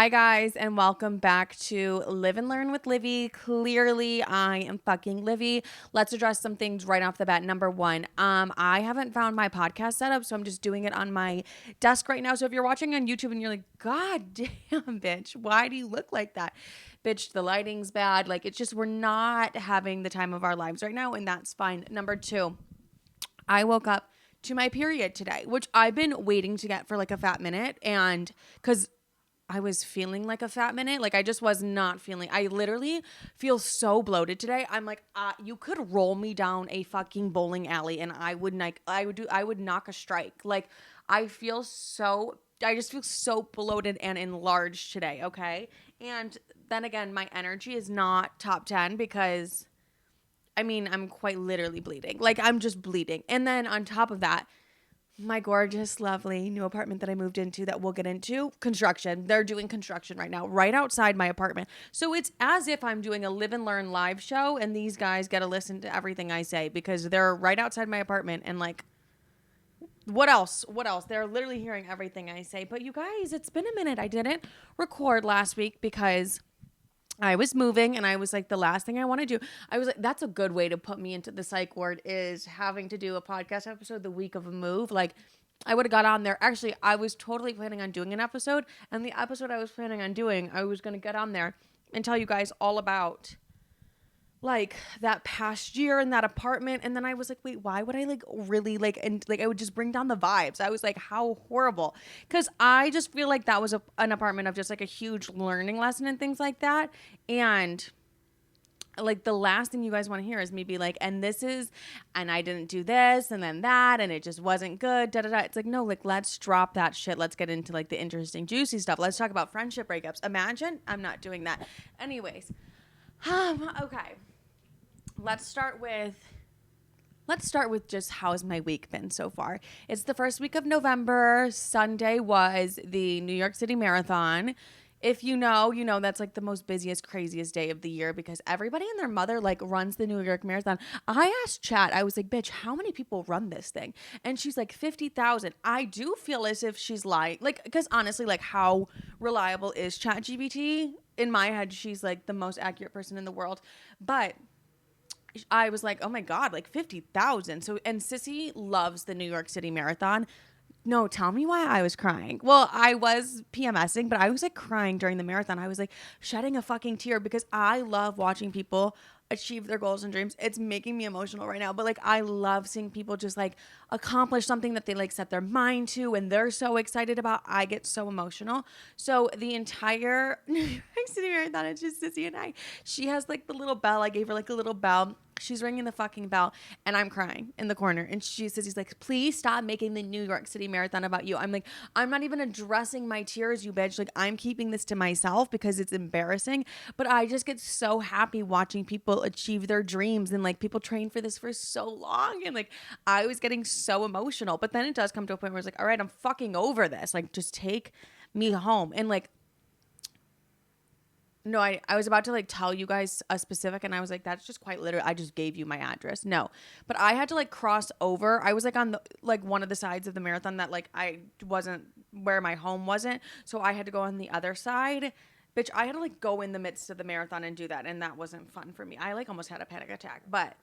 Hi guys, and welcome back to Live and Learn with Livy. Clearly, I am fucking Livy. Let's address some things right off the bat. Number one, I haven't found my podcast setup, so I'm just doing it on my desk right now. So if you're watching on YouTube and you're like, God damn, bitch, why do you look like that? Bitch, the lighting's bad. Like, it's just, we're not having the time of our lives right now, and that's fine. Number two, I woke up to my period today, which I've been waiting to get for like a fat minute, and because I was feeling like a fat minute. Like I just was not feeling. I literally feel so bloated today. I'm like, you could roll me down a fucking bowling alley, and I would like, I would knock a strike. Like I feel so. I just feel so bloated and enlarged today. Okay, and then again, my energy is not top 10 because I mean, I'm quite literally bleeding. Like I'm just bleeding, and then on top of that, my gorgeous, lovely new apartment that I moved into that we'll get into, construction. They're doing construction right now, right outside my apartment. So it's as if I'm doing a live and learn live show and these guys get to listen to everything I say because they're right outside my apartment and like, what else? What else? They're literally hearing everything I say. But you guys, it's been a minute. I didn't record last week because I was moving and I was like, the last thing I want to do, I was like, that's a good way to put me into the psych ward is having to do a podcast episode the week of a move. Like, I would have got on there. Actually, I was totally planning on doing an episode. And the episode I was planning on doing, I was going to get on there and tell you guys all about like that past year in that apartment. And then I was like, wait, why would I like really like, and like I would just bring down the vibes. I was like, how horrible. Cause I just feel like that was an apartment of just like a huge learning lesson and things like that. And like the last thing you guys want to hear is me be like, and this is, and I didn't do this and then that, and it just wasn't good. Da da da. It's like, no, like let's drop that shit. Let's get into like the interesting, juicy stuff. Let's talk about friendship breakups. Imagine I'm not doing that. Anyways, okay. Let's start with just how's my week been so far. It's the first week of November. Sunday was the New York City Marathon. If you know, you know that's like the most busiest, craziest day of the year because everybody and their mother like runs the New York Marathon. I asked Chat, I was like, bitch, how many people run this thing? And she's like 50,000. I do feel as if she's lying. Like, because honestly, like how reliable is Chat GBT? In my head, she's like the most accurate person in the world. But I was like, oh my God, like 50,000. So, and Sissy loves the New York City Marathon. No, tell me why I was crying. Well, I was PMSing, but I was like crying during the marathon. I was like shedding a fucking tear because I love watching people achieve their goals and dreams. It's making me emotional right now, but like I love seeing people just like accomplish something that they like set their mind to and they're so excited about. I get so emotional. So the entire New York City Marathon, it's just Sissy and I. She has like the little bell. I gave her like a little bell. She's ringing the fucking bell and I'm crying in the corner. And she says, he's like, please stop making the New York City Marathon about you. I'm like, I'm not even addressing my tears, you bitch. Like, I'm keeping this to myself because it's embarrassing. But I just get so happy watching people achieve their dreams and like people train for this for so long. And like, I was getting so emotional. But then it does come to a point where it's like, all right, I'm fucking over this. Like, just take me home. And like, no, I was about to like tell you guys a specific and I was like, that's just quite literally, I just gave you my address. No, but I had to like cross over. I was like on the, like one of the sides of the marathon that like I wasn't where my home wasn't. So I had to go on the other side. Bitch, I had to like go in the midst of the marathon and do that. And that wasn't fun for me. I like almost had a panic attack, but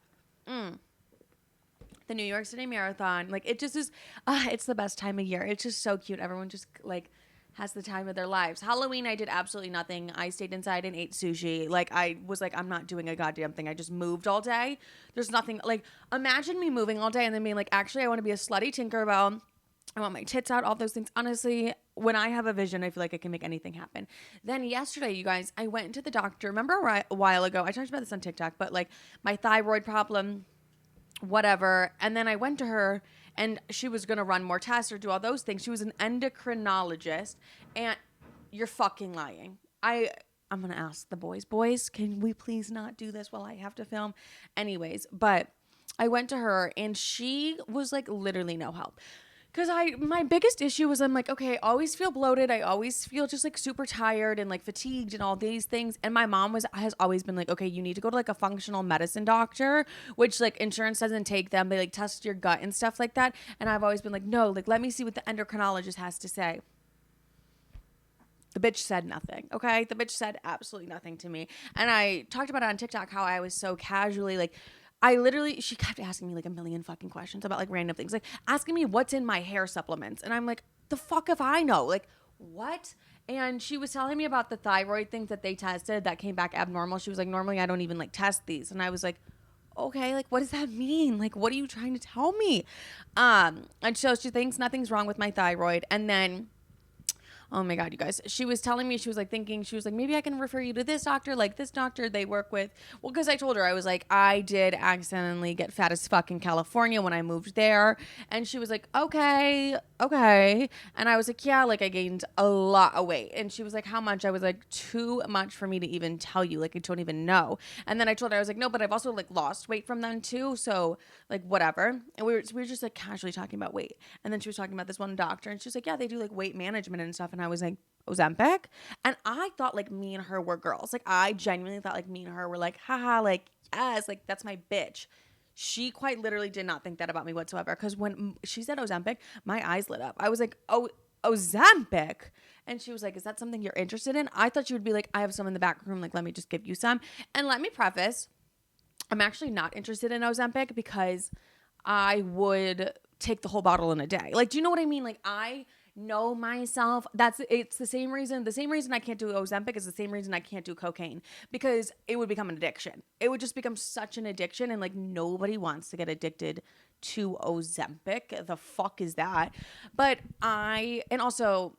the New York City Marathon, like it just is, it's the best time of year. It's just so cute. Everyone just like has the time of their lives. Halloween, I did absolutely nothing. I stayed inside and ate sushi. Like I was like, I'm not doing a goddamn thing. I just moved all day. There's nothing like, imagine me moving all day and then being like, actually, I want to be a slutty Tinkerbell. I want my tits out, all those things. Honestly, when I have a vision, I feel like I can make anything happen. Then yesterday, you guys, I went to the doctor. Remember a while ago, I talked about this on TikTok, but like my thyroid problem, whatever. And then I went to her and she was going to run more tests or do all those things. She was an endocrinologist and you're fucking lying. I'm going to ask the boys, can we please not do this while I have to film? Anyways, but I went to her and she was like literally no help. Because my biggest issue was I'm like, okay, I always feel bloated. I always feel just like super tired and like fatigued and all these things. And my mom has always been like, okay, you need to go to like a functional medicine doctor, which like insurance doesn't take them. They like test your gut and stuff like that. And I've always been like, no, like let me see what the endocrinologist has to say. The bitch said nothing, okay? The bitch said absolutely nothing to me. And I talked about it on TikTok how I was so casually like, she kept asking me like a million fucking questions about like random things, like asking me what's in my hair supplements. And I'm like, the fuck if I know? Like, what? And she was telling me about the thyroid things that they tested that came back abnormal. She was like, normally I don't even like test these. And I was like, okay, like what does that mean? Like, what are you trying to tell me? And so she thinks nothing's wrong with my thyroid. And then, oh my God, you guys. She was telling me, she was like thinking, she was like, maybe I can refer you to this doctor, like this doctor they work with. Well, because I told her, I was like, I did accidentally get fat as fuck in California when I moved there. And she was like, okay. And I was like, yeah, like I gained a lot of weight. And she was like, how much? I was like, too much for me to even tell you. Like, I don't even know. And then I told her, I was like, no, but I've also like lost weight from then too. So like, whatever. And we were just like casually talking about weight. And then she was talking about this one doctor and she was like, yeah, they do like weight management and stuff. And I was like, Ozempic? And I thought like me and her were girls. Like I genuinely thought like me and her were like, haha, like, yes, like that's my bitch. She quite literally did not think that about me whatsoever. Because when she said Ozempic, my eyes lit up. I was like, oh, Ozempic? And she was like, is that something you're interested in? I thought she would be like, I have some in the back room. Like, let me just give you some. And let me preface, I'm actually not interested in Ozempic because I would take the whole bottle in a day. Like, do you know what I mean? Like, I know myself. It's the same reason I can't do Ozempic is the same reason I can't do cocaine, because it would become an addiction. It would just become such an addiction, and like nobody wants to get addicted to Ozempic. The fuck is that? But and also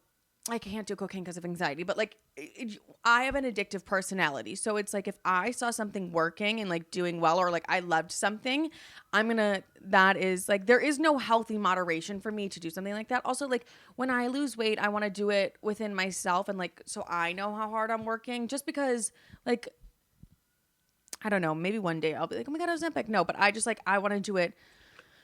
I can't do cocaine because of anxiety, but like I have an addictive personality. So it's like if I saw something working and like doing well, or like I loved something, that is like, there is no healthy moderation for me to do something like that. Also, like when I lose weight, I want to do it within myself. And like, so I know how hard I'm working, just because like, I don't know, maybe one day I'll be like, oh my God, Ozempic. No, but I just like, I want to do it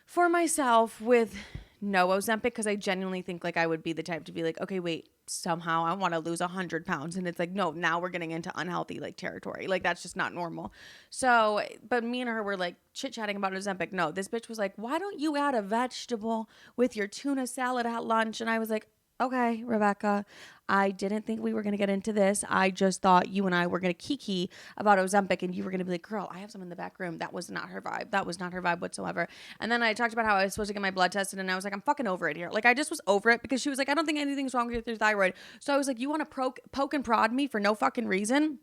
for myself with no Ozempic, because I genuinely think like I would be the type to be like, okay, wait, somehow I want to lose 100 pounds. And it's like, no, now we're getting into unhealthy like territory. Like that's just not normal. So, but me and her were like chit chatting about Ozempic. No, this bitch was like, why don't you add a vegetable with your tuna salad at lunch? And I was like, okay, Rebecca, I didn't think we were going to get into this. I just thought you and I were going to kiki about Ozempic, and you were going to be like, girl, I have some in the back room. That was not her vibe. That was not her vibe whatsoever. And then I talked about how I was supposed to get my blood tested, and I was like, I'm fucking over it here. Like, I just was over it, because she was like, I don't think anything's wrong with your thyroid. So I was like, you want to poke and prod me for no fucking reason?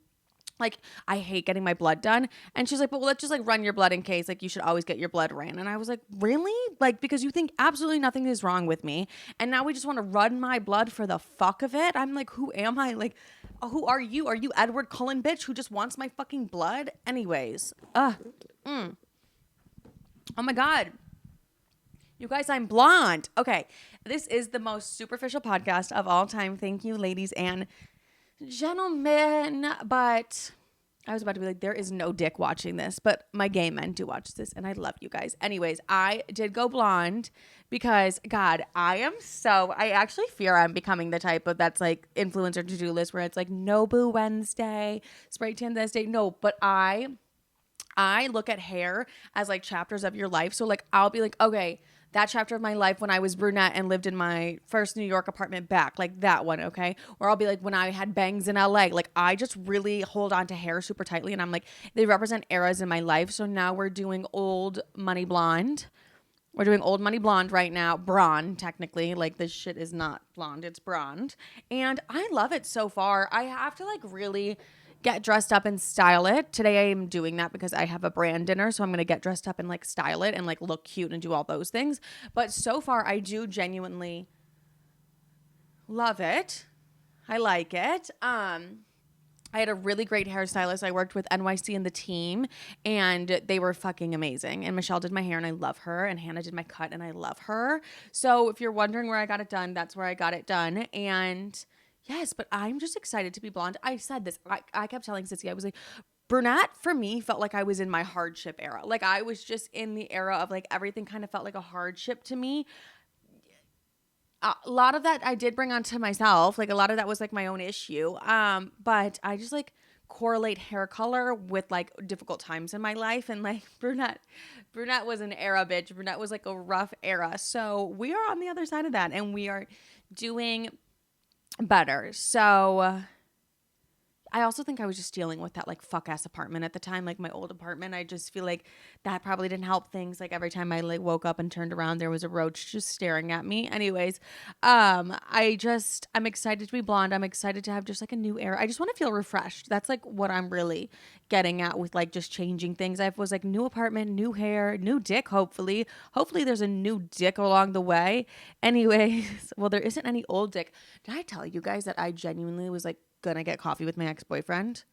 Like, I hate getting my blood done. And she's like, but well, let's just like run your blood in case, like you should always get your blood ran. And I was like, really? Like, because you think absolutely nothing is wrong with me, and now we just want to run my blood for the fuck of it? I'm like, who am I? Like, who are you? Are you Edward Cullen, bitch, who just wants my fucking blood? Anyways. Oh my God. You guys, I'm blonde. Okay. This is the most superficial podcast of all time. Thank you, ladies and gentlemen. But I was about to be like, there is no dick watching this, but my gay men do watch this, and I love you guys. Anyways, I did go blonde because, God, I actually fear I'm becoming the type of that's like influencer to-do list where it's like Nobu Wednesday, spray tan Wednesday. No, but I look at hair as like chapters of your life. So like, I'll be like, okay, that chapter of my life when I was brunette and lived in my first New York apartment back, like that one, okay? Or I'll be like, when I had bangs in LA, like I just really hold on to hair super tightly, and I'm like, they represent eras in my life. So now we're doing Old Money Blonde. We're doing Old Money Blonde right now. Blonde, technically. Like, this shit is not blonde, it's blonde. And I love it so far. I have to like really get dressed up and style it. Today I am doing that because I have a brand dinner, so I'm going to get dressed up and like style it and like look cute and do all those things. But so far I do genuinely love it. I like it. I had a really great hairstylist. I worked with NYC and the team, and they were fucking amazing. And Michelle did my hair, and I love her. And Hannah did my cut, and I love her. So if you're wondering where I got it done, that's where I got it done. And yes, but I'm just excited to be blonde. I said this. I kept telling Sissy, I was like, brunette for me felt like I was in my hardship era. Like I was just in the era of like everything kind of felt like a hardship to me. A lot of that I did bring onto myself. Like a lot of that was like my own issue. But I just like correlate hair color with like difficult times in my life, and like brunette was an era, bitch. Brunette was like a rough era. So we are on the other side of that, and we are doing better. So I also think I was just dealing with that like fuck ass apartment at the time, like my old apartment. I just feel like that probably didn't help things. Like every time I like woke up and turned around, there was a roach just staring at me. Anyways, I'm excited to be blonde. I'm excited to have just like a new era. I just want to feel refreshed. That's like what I'm really getting at with like just changing things. I was like new apartment, new hair, new dick. Hopefully there's a new dick along the way. Anyways, well there isn't any old dick. Did I tell you guys that I genuinely was like gonna get coffee with my ex-boyfriend?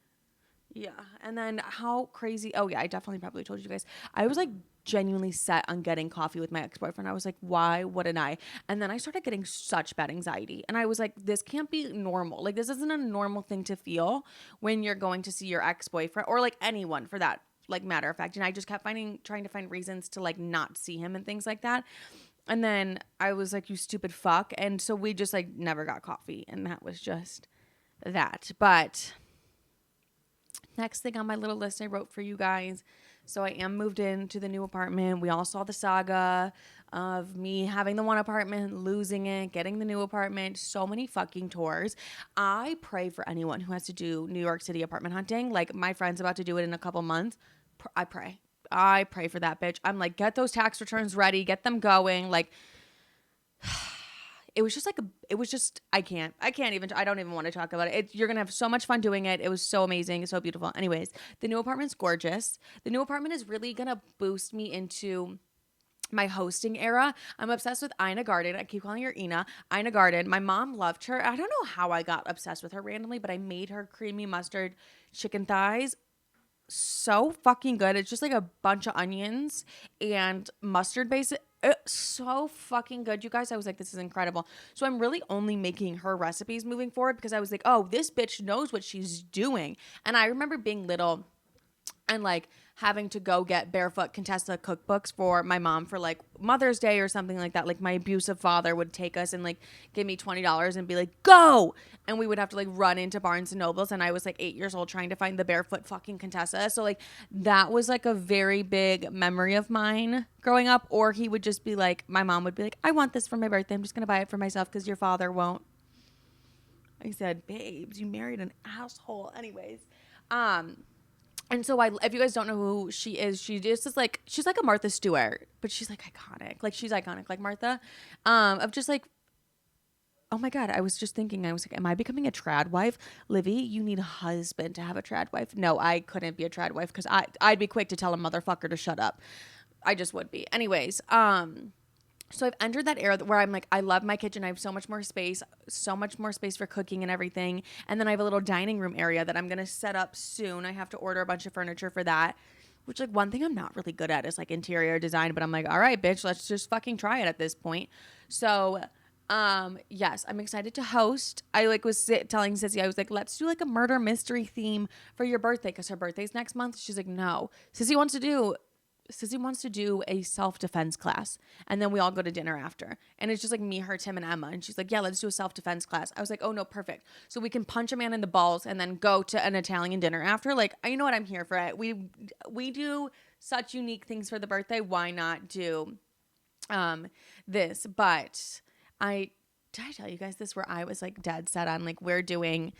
Yeah. And then how crazy. Oh, yeah. I definitely probably told you guys. I was like genuinely set on getting coffee with my ex-boyfriend. I was like, why wouldn't I? And then I started getting such bad anxiety. And I was like, this can't be normal. Like, this isn't a normal thing to feel when you're going to see your ex-boyfriend or like anyone for that like matter of fact. And I just kept trying to find reasons to like not see him and things like that. And then I was like, you stupid fuck. And so we just like never got coffee. And that was just that. But next thing on my little list I wrote for you guys. So I am moved into the new apartment. We all saw the saga of me having the one apartment, losing it, getting the new apartment, so many fucking tours. I pray for anyone who has to do New York City apartment hunting. Like my friend's about to do it in a couple months. I pray. I pray for that bitch. I'm like, get those tax returns ready, get them going. Like, it was just like I don't even want to talk about it. You're gonna have so much fun doing it. It was so amazing, so beautiful. Anyways, the new apartment's gorgeous. The new apartment is really gonna boost me into my hosting era. I'm obsessed with Ina Garden. I keep calling her Ina Garden. My mom loved her. I don't know how I got obsessed with her randomly, but I made her creamy mustard chicken thighs so fucking good. It's just like a bunch of onions and mustard base. It's so fucking good, you guys. I was like, this is incredible. So I'm really only making her recipes moving forward because I was like, oh, this bitch knows what she's doing. And I remember being little and like having to go get barefoot Contessa cookbooks for my mom for like Mother's Day or something like that. Like my abusive father would take us and like give me $20 and be like, go. And we would have to like run into Barnes and Nobles. And I was like 8 years old trying to find the barefoot fucking Contessa. So like that was like a very big memory of mine growing up. Or he would just be like, my mom would be like, I want this for my birthday. I'm just going to buy it for myself because your father won't. I said, babes, you married an asshole. Anyways, and so if you guys don't know who she is, she's like a Martha Stewart, but she's like iconic. Like she's iconic, like Martha. Of just like, oh my God, I was just thinking, I was like, am I becoming a trad wife? Livy, you need a husband to have a trad wife. No, I couldn't be a trad wife because I'd be quick to tell a motherfucker to shut up. I just would be. Anyways, so I've entered that era where I'm like, I love my kitchen. I have so much more space for cooking and everything. And then I have a little dining room area that I'm going to set up soon. I have to order a bunch of furniture for that, which like one thing I'm not really good at is like interior design, but I'm like, all right, bitch, let's just fucking try it at this point. So, yes, I'm excited to host. I like was telling Sissy, I was like, let's do like a murder mystery theme for your birthday. Cause her birthday's next month. She's like, no, Sissy wants to do a self-defense class, and then we all go to dinner after. And it's just like me, her, Tim, and Emma. And she's like, yeah, let's do a self-defense class. I was like, oh, no, perfect. So we can punch a man in the balls and then go to an Italian dinner after. Like, you know what? I'm here for it. We do such unique things for the birthday. Why not do this? But did I tell you guys this where I was like dead set on like we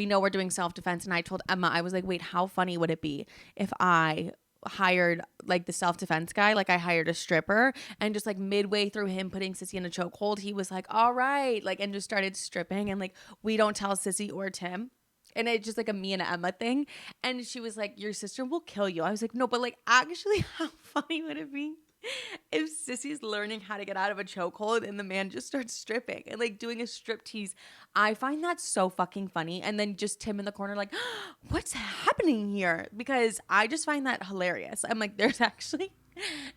know we're doing self-defense. And I told Emma, I was like, wait, how funny would it be if I hired like the self-defense guy, like I hired a stripper, and just like midway through him putting Sissy in a chokehold, he was like, all right, like, and just started stripping, and like we don't tell Sissy or Tim, and it's just like a me and Emma thing. And she was like, your sister will kill you. I was like, no, but like actually how funny would it be if Sissy's learning how to get out of a chokehold and the man just starts stripping and like doing a strip tease? I find that so fucking funny. And then just Tim in the corner like, what's happening here? Because I just find that hilarious. I'm like, there's actually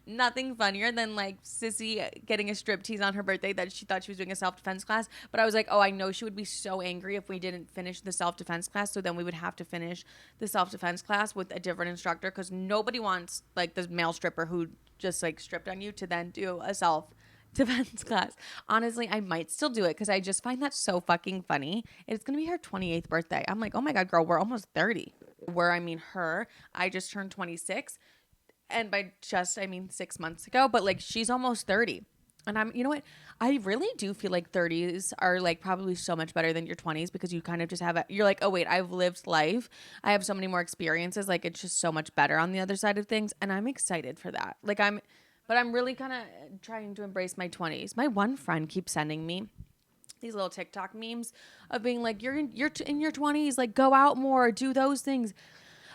nothing funnier than like Sissy getting a strip tease on her birthday that she thought she was doing a self-defense class. But I was like, oh, I know she would be so angry if we didn't finish the self-defense class. So then we would have to finish the self-defense class with a different instructor, because nobody wants like this male stripper who just like stripped on you to then do a self-defense class. Honestly, I might still do it because I just find that so fucking funny. It's going to be her 28th birthday. I'm like, oh my God, girl, we're almost 30. I just turned 26. And by just, I mean 6 months ago, but like she's almost 30. And you know what? I really do feel like 30s are like probably so much better than your 20s because you kind of just have you're like, oh wait, I've lived life. I have so many more experiences. Like it's just so much better on the other side of things. And I'm excited for that. But I'm really kind of trying to embrace my 20s. My one friend keeps sending me these little TikTok memes of being like, in your 20s, like go out more, do those things.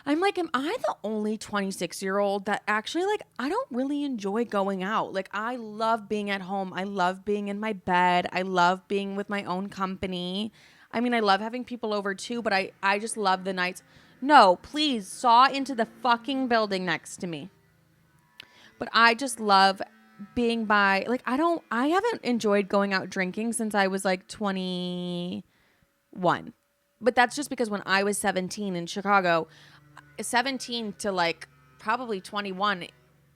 I'm like, am I the only 26-year-old that actually, like, I don't really enjoy going out? Like, I love being at home. I love being in my bed. I love being with my own company. I mean, I love having people over too, but I just love the nights. No, please, saw into the fucking building next to me. But I just love being by, like, I haven't enjoyed going out drinking since I was like 21. But that's just because when I was 17 in Chicago, 17 to like probably 21,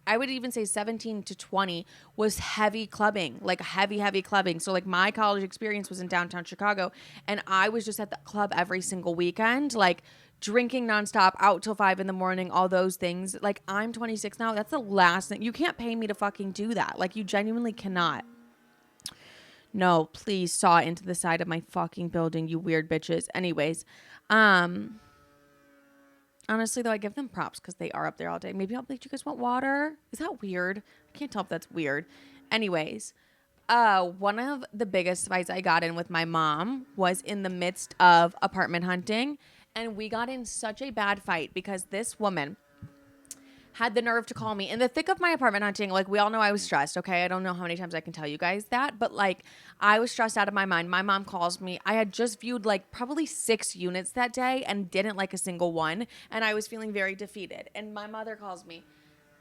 I would even say 17 to 20 was heavy clubbing, like heavy clubbing. So like my college experience was in downtown Chicago and I was just at the club every single weekend, like drinking nonstop, out till 5 a.m, all those things. Like I'm 26 now. That's the last thing. You can't pay me to fucking do that. Like you genuinely cannot. No, please saw into the side of my fucking building, you weird bitches. Anyways, honestly, though, I give them props because they are up there all day. Maybe I'll be like, do you guys want water? Is that weird? I can't tell if that's weird. Anyways, one of the biggest fights I got in with my mom was in the midst of apartment hunting. And we got in such a bad fight because this woman had the nerve to call me in the thick of my apartment hunting. Like, we all know I was stressed, okay? I don't know how many times I can tell you guys that, but like, I was stressed out of my mind. My mom calls me. I had just viewed like probably 6 units that day and didn't like a single one. And I was feeling very defeated. And my mother calls me,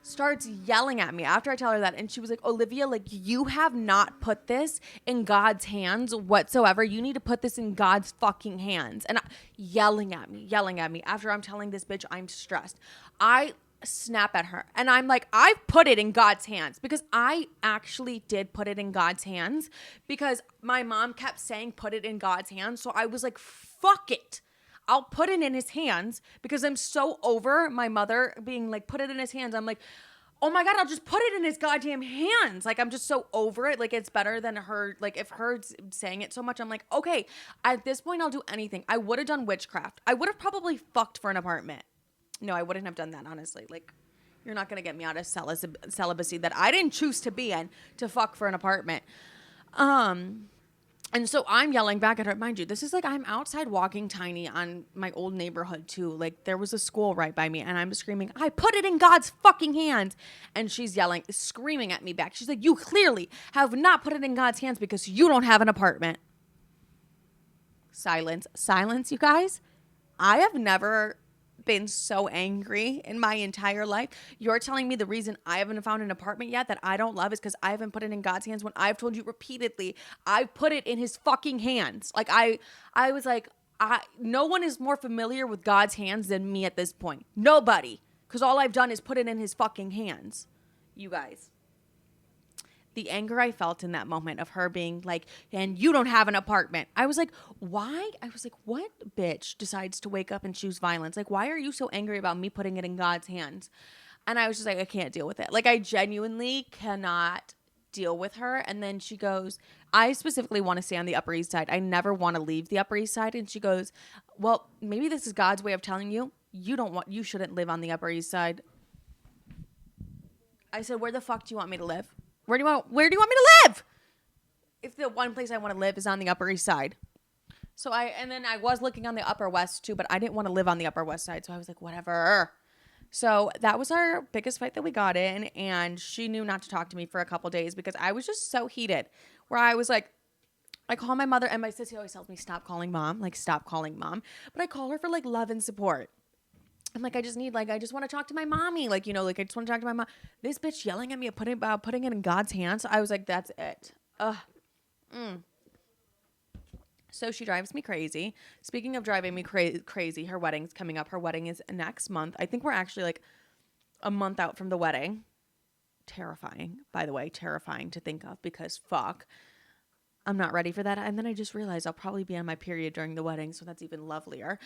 starts yelling at me after I tell her that. And she was like, Olivia, like, you have not put this in God's hands whatsoever. You need to put this in God's fucking hands. And yelling at me after I'm telling this bitch I'm stressed. I snap at her and I'm like, I've put it in God's hands, because I actually did put it in God's hands because my mom kept saying put it in God's hands. So I was like, fuck it, I'll put it in his hands, because I'm so over my mother being like, put it in his hands. I'm like, oh my God, I'll just put it in his goddamn hands. Like, I'm just so over it. Like, it's better than her. Like, if her saying it so much, I'm like, okay, at this point, I'll do anything. I would have done witchcraft. I would have probably fucked for an apartment. No, I wouldn't have done that, honestly. Like, you're not going to get me out of celibacy that I didn't choose to be in to fuck for an apartment. And so I'm yelling back at her. Mind you, this is like, I'm outside walking tiny on my old neighborhood too. Like, there was a school right by me and I'm screaming, I put it in God's fucking hands. And she's yelling, screaming at me back. She's like, you clearly have not put it in God's hands because you don't have an apartment. Silence, you guys. I have never been so angry in my entire life. You're telling me the reason I haven't found an apartment yet that I don't love is because I haven't put it in God's hands, when I've told you repeatedly I put it in his fucking hands. Like, I was like, no one is more familiar with God's hands than me at this point. Nobody. Because all I've done is put it in his fucking hands. You guys. The anger I felt in that moment of her being like, and you don't have an apartment. I was like, why? I was like, what bitch decides to wake up and choose violence? Like, why are you so angry about me putting it in God's hands? And I was just like, I can't deal with it. Like, I genuinely cannot deal with her. And then she goes, I specifically want to stay on the Upper East Side. I never want to leave the Upper East Side. And she goes, well, maybe this is God's way of telling you, you shouldn't live on the Upper East Side. I said, where the fuck do you want me to live? Where do you want me to live? If the one place I want to live is on the Upper East Side. And then I was looking on the Upper West too, but I didn't want to live on the Upper West Side. So I was like, whatever. So that was our biggest fight that we got in. And she knew not to talk to me for a couple days because I was just so heated, where I was like, I call my mother, and my sissy always tells me, stop calling mom. But I call her for like love and support. I'm like, I just want to talk to my mommy. Like, I just want to talk to my mom. This bitch yelling at me about putting it in God's hands. I was like, that's it. So she drives me crazy. Speaking of driving me crazy, her wedding's coming up. Her wedding is next month. I think we're actually like a month out from the wedding. Terrifying, by the way, terrifying to think of, because fuck, I'm not ready for that. And then I just realized I'll probably be on my period during the wedding. So that's even lovelier.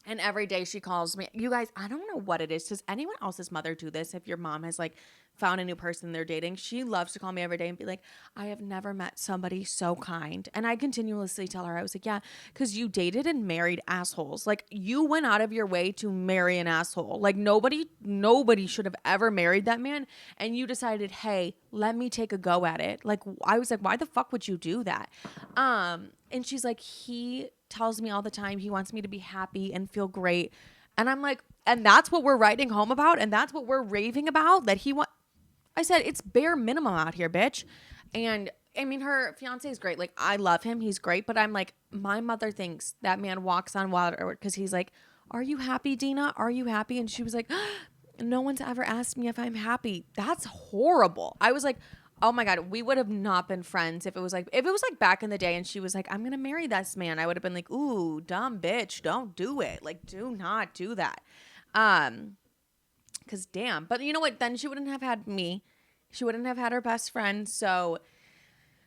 And every day she calls me. You guys, I don't know what it is. Does anyone else's mother do this? If your mom has like found a new person they're dating, she loves to call me every day and be like, I have never met somebody so kind. And I continuously tell her, I was like, yeah, because you dated and married assholes. Like, you went out of your way to marry an asshole. Like, nobody should have ever married that man. And you decided, hey, let me take a go at it. Like, I was like, why the fuck would you do that? And she's like, he tells me all the time he wants me to be happy and feel great. And I'm like, and that's what we're writing home about, and that's what we're raving about, that he want. I said, it's bare minimum out here, bitch. And I mean, her fiance is great. Like, I love him. He's great. But I'm like, my mother thinks that man walks on water because he's like, are you happy, Dina? Are you happy? And she was like, no one's ever asked me if I'm happy. That's horrible. I was like, oh my God, we would have not been friends if it was like back in the day and she was like, I'm going to marry this man. I would have been like, ooh, dumb bitch. Don't do it. Like, do not do that. Cause damn, but you know what? Then she wouldn't have had me. She wouldn't have had her best friend. So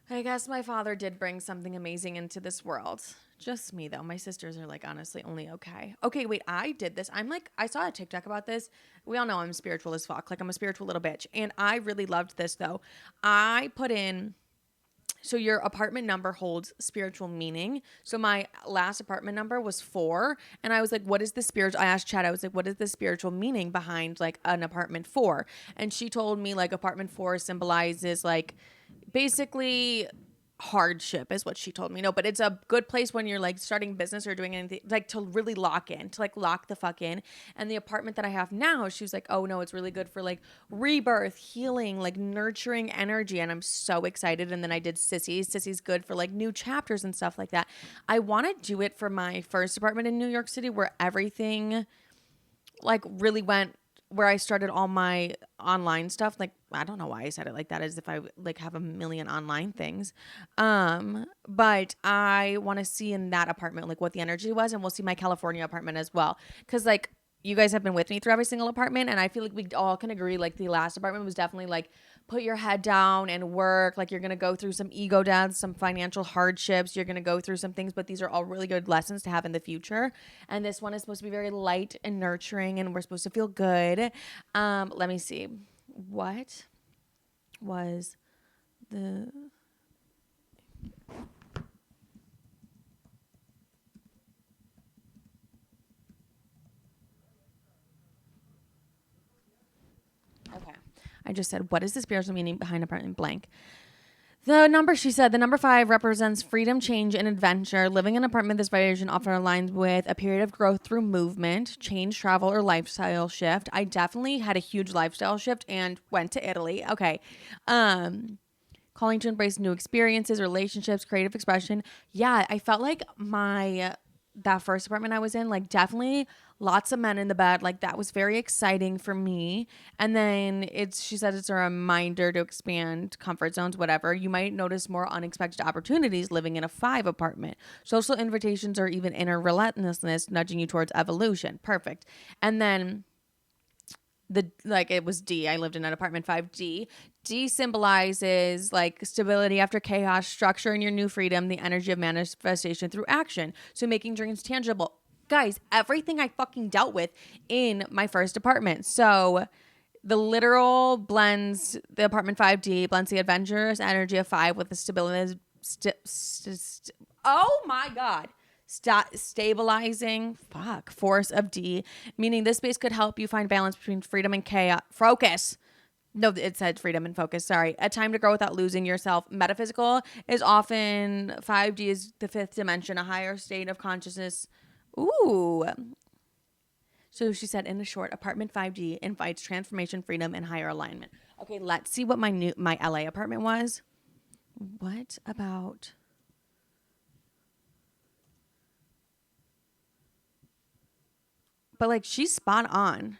I guess my father did bring something amazing into this world. Just me though. My sisters are like, honestly, only okay. Okay, wait, I did this. I'm like, I saw a TikTok about this. We all know I'm spiritual as fuck. Like, I'm a spiritual little bitch. And I really loved this though. I put in, so your apartment number holds spiritual meaning. So my last apartment number was 4. And I was like, what is the spiritual? I asked Chad, I was like, what is the spiritual meaning behind like an apartment 4? And she told me like apartment 4 symbolizes like basically hardship is what she told me. No, but it's a good place when you're like starting business or doing anything, like to really lock in, to like lock the fuck in. And the apartment that I have now, she was like, oh no, it's really good for like rebirth, healing, like nurturing energy. And I'm so excited. And then I did Sissy's. Sissy's good for like new chapters and stuff like that. I want to do it for my first apartment in New York City where everything like really went, where I started all my online stuff. Like, I don't know why I said it like that, as if I like have a million online things. But I want to see in that apartment, like what the energy was, and we'll see my California apartment as well. Cause like you guys have been with me through every single apartment. And I feel like we all can agree, like the last apartment was definitely like, put your head down and work. Like, you're going to go through some ego deaths, some financial hardships. You're going to go through some things, but these are all really good lessons to have in the future. And this one is supposed to be very light and nurturing, and we're supposed to feel good. Let me see. What was the... Okay. I just said, what is the spiritual meaning behind apartment blank? The number, she said, the number 5 represents freedom, change, and adventure. Living in an apartment this vibration often aligns with a period of growth through movement, change, travel, or lifestyle shift. I definitely had a huge lifestyle shift and went to Italy. Okay. Calling to embrace new experiences, relationships, creative expression. Yeah, I felt like that first apartment I was in, like definitely lots of men in the bed. Like that was very exciting for me. And then she said it's a reminder to expand comfort zones, whatever. You might notice more unexpected opportunities living in a 5 apartment. Social invitations or even inner relentlessness nudging you towards evolution. Perfect. And then it was D. I lived in an apartment 5D. D symbolizes like stability after chaos, structure in your new freedom, the energy of manifestation through action. So making dreams tangible. Guys, everything I fucking dealt with in my first apartment. So the literal blends, the apartment 5D blends the adventurous energy of 5 with the stability. Oh my God. Stabilizing force of D, meaning this space could help you find balance between freedom and chaos. Focus. No, it said freedom and focus. Sorry. A time to grow without losing yourself. Metaphysical is often 5D is the 5th dimension, a higher state of consciousness. Ooh. So she said, in a short, apartment 5D invites transformation, freedom, and higher alignment. Okay, let's see what my LA apartment was. What about... But like, she's spot on.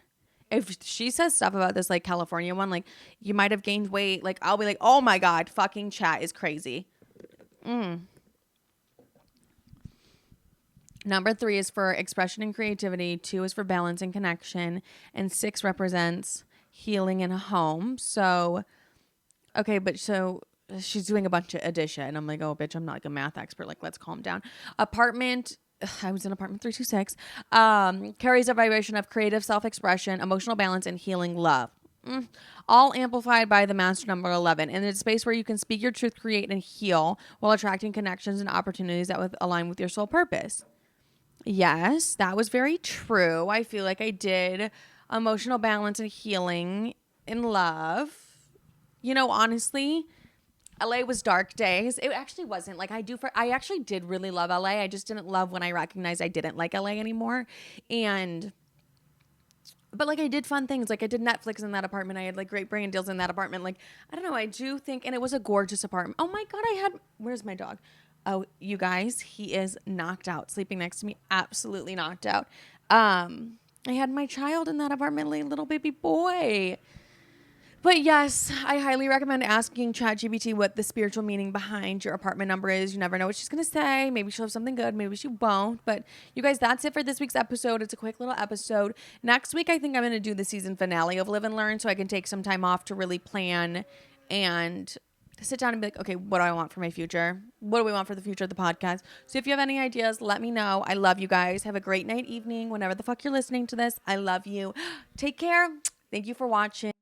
If she says stuff about this like California one, like you might have gained weight, like I'll be like, oh my God, fucking chat is crazy. Number 3 is for expression and creativity. 2 is for balance and connection. And 6 represents healing in a home. So, okay, but so she's doing a bunch of addition. I'm like, oh, bitch, I'm not like a math expert. Like, let's calm down. I was in apartment 326, carries a vibration of creative self-expression, emotional balance, and healing love. All amplified by the master number 11. And it's a space where you can speak your truth, create, and heal while attracting connections and opportunities that would align with your soul purpose. Yes, that was very true. I feel like I did emotional balance and healing in love. You know, honestly, LA was dark days. It actually wasn't. Like I actually did really love LA. I just didn't love when I recognized I didn't like LA anymore. But like I did fun things. Like I did Netflix in that apartment. I had like great brand deals in that apartment. Like I don't know. I do think, and it was a gorgeous apartment. Oh my God, where's my dog? Oh, you guys, he is knocked out, sleeping next to me, absolutely knocked out. I had my child in that apartment, like little baby boy. But yes, I highly recommend asking ChatGPT what the spiritual meaning behind your apartment number is. You never know what she's going to say. Maybe she'll have something good. Maybe she won't. But you guys, that's it for this week's episode. It's a quick little episode. Next week, I think I'm going to do the season finale of Live and Learn so I can take some time off to really plan and sit down and be like, okay, what do I want for my future? What do we want for the future of the podcast? So if you have any ideas, let me know. I love you guys. Have a great night, evening, whenever the fuck you're listening to this. I love you. Take care. Thank you for watching.